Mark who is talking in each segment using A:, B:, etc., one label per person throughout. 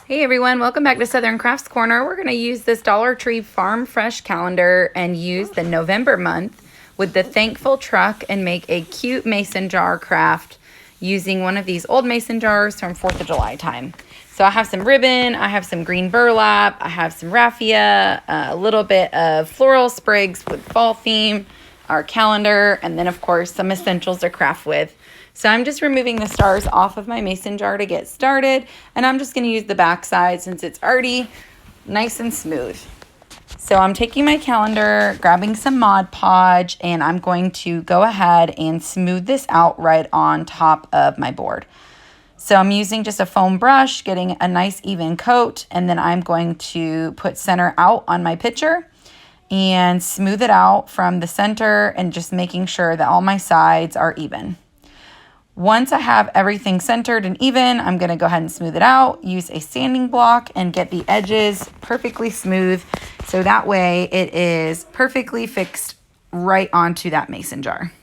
A: Hey everyone, welcome back to Southern Crafts Corner. We're going to use this Dollar Tree Farm Fresh calendar and use the November month with the Thankful truck and make a cute mason jar craft using one of these old mason jars from 4th of July time. So I have some ribbon, I have some green burlap, I have some raffia, a little bit of floral sprigs with fall theme, our calendar, and then of course some essentials to craft with. So I'm just removing the stars off of my mason jar to get started, and I'm just going to use the back side since it's already nice and smooth. So I'm taking my calendar, grabbing some Mod Podge, and I'm going to go ahead and smooth this out right on top of my board. So I'm using just a foam brush, getting a nice even coat, and then I'm going to put center out on my picture and smooth it out from the center and just making sure that all my sides are even. Once I have everything centered and even, I'm going to go ahead and smooth it out, use a sanding block, and get the edges perfectly smooth so that way it is perfectly fixed right onto that mason jar.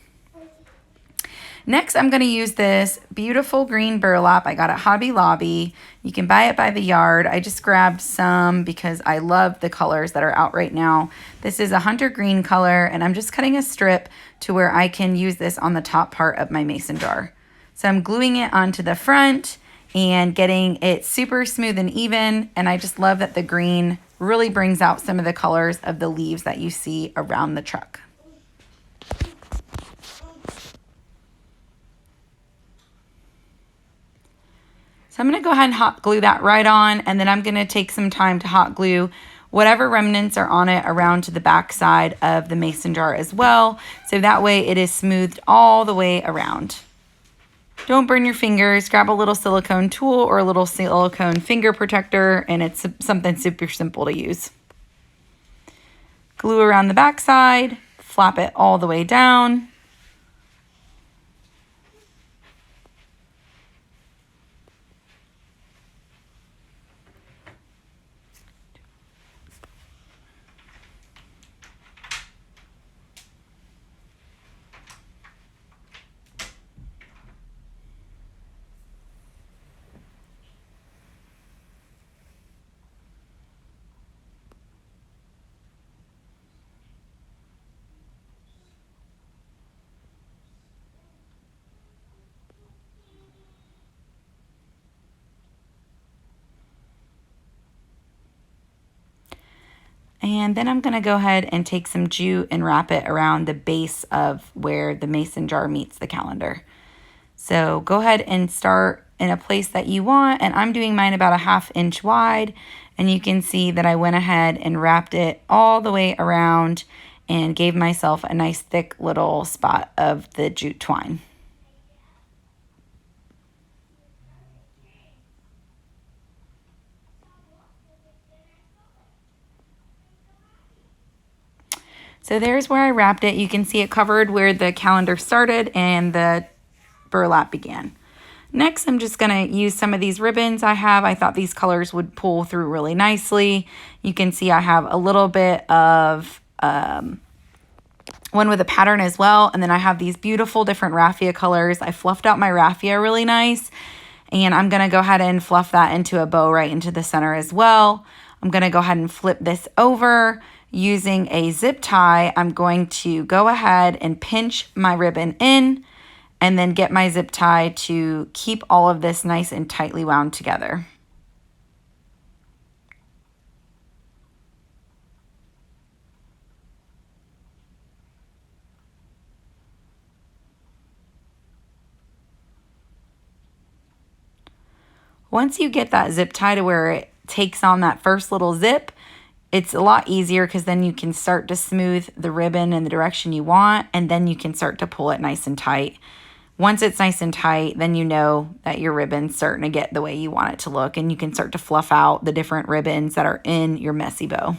A: Next, I'm going to use this beautiful green burlap I got at Hobby Lobby. You can buy it by the yard. I just grabbed some because I love the colors that are out right now. This is a hunter green color, and I'm just cutting a strip to where I can use this on the top part of my mason jar. So I'm gluing it onto the front and getting it super smooth and even. And I just love that the green really brings out some of the colors of the leaves that you see around the truck. So I'm going to go ahead and hot glue that right on, and then I'm going to take some time to hot glue whatever remnants are on it around to the back side of the mason jar as well. So that way it is smoothed all the way around. Don't burn your fingers. Grab a little silicone tool or a little silicone finger protector, and it's something super simple to use. Glue around the back side, flap it all the way down. And then I'm going to go ahead and take some jute and wrap it around the base of where the mason jar meets the calendar. So go ahead and start in a place that you want. And I'm doing mine about a 1/2 inch wide. And you can see that I went ahead and wrapped it all the way around and gave myself a nice thick little spot of the jute twine. So there's where I wrapped it. You can see it covered where the calendar started and the burlap began. Next, I'm just going to use some of these ribbons I have. I thought these colors would pull through really nicely. You can see I have a little bit of one with a pattern as well. And then I have these beautiful different raffia colors. I fluffed out my raffia really nice. And I'm going to go ahead and fluff that into a bow right into the center as well. I'm going to go ahead and flip this over. Using a zip tie, I'm going to go ahead and pinch my ribbon in and then get my zip tie to keep all of this nice and tightly wound together. Once you get that zip tie to where it takes on that first little zip, it's a lot easier because then you can start to smooth the ribbon in the direction you want, and then you can start to pull it nice and tight. Once it's nice and tight, then you know that your ribbon's starting to get the way you want it to look, and you can start to fluff out the different ribbons that are in your messy bow.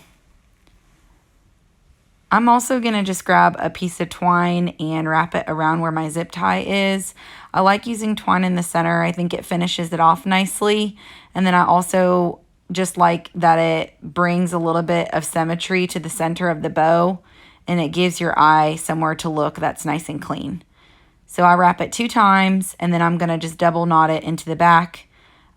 A: I'm also going to just grab a piece of twine and wrap it around where my zip tie is. I like using twine in the center. I think it finishes it off nicely. And then I also just like that it brings a little bit of symmetry to the center of the bow, and it gives your eye somewhere to look that's nice and clean. So I wrap it 2 times, and then I'm going to just double knot it into the back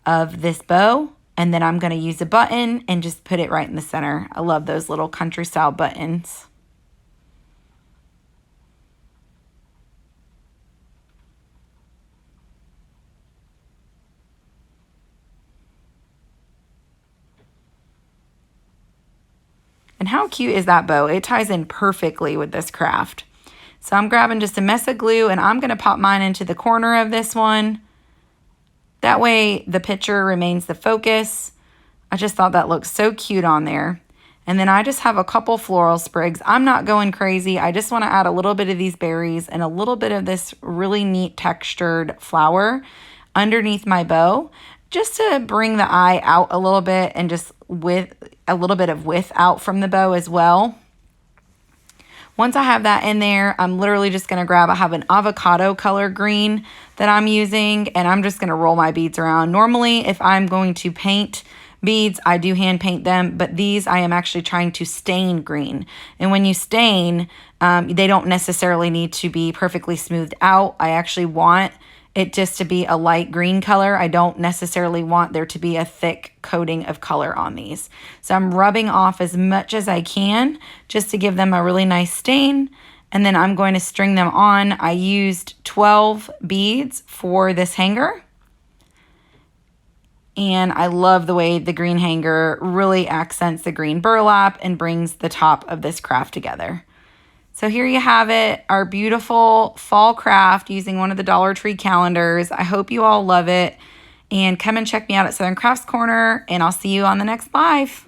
A: of this bow And then I'm going to use a button and just put it right in the center. I love those little country style buttons. And how cute is that bow? It ties in perfectly with this craft. So I'm grabbing just a mess of glue and I'm going to pop mine into the corner of this one. That way the picture remains the focus. I just thought that looked so cute on there. And then I just have a couple floral sprigs. I'm not going crazy. I just want to add a little bit of these berries and a little bit of this really neat textured flower underneath my bow, just to bring the eye out a little bit and just with a little bit of width out from the bow as well. Once I have that in there, I'm literally just going to grab, I have an avocado color green that I'm using, and I'm just going to roll my beads around. Normally, if I'm going to paint beads, I do hand paint them, but these I am actually trying to stain green. And when you stain, they don't necessarily need to be perfectly smoothed out. I actually want it just to be a light green color. I don't necessarily want there to be a thick coating of color on these. So I'm rubbing off as much as I can just to give them a really nice stain. And then I'm going to string them on. I used 12 beads for this hanger. And I love the way the green hanger really accents the green burlap and brings the top of this craft together. So here you have it, our beautiful fall craft using one of the Dollar Tree calendars. I hope you all love it. And come and check me out at Southern Crafts Corner, and I'll see you on the next live.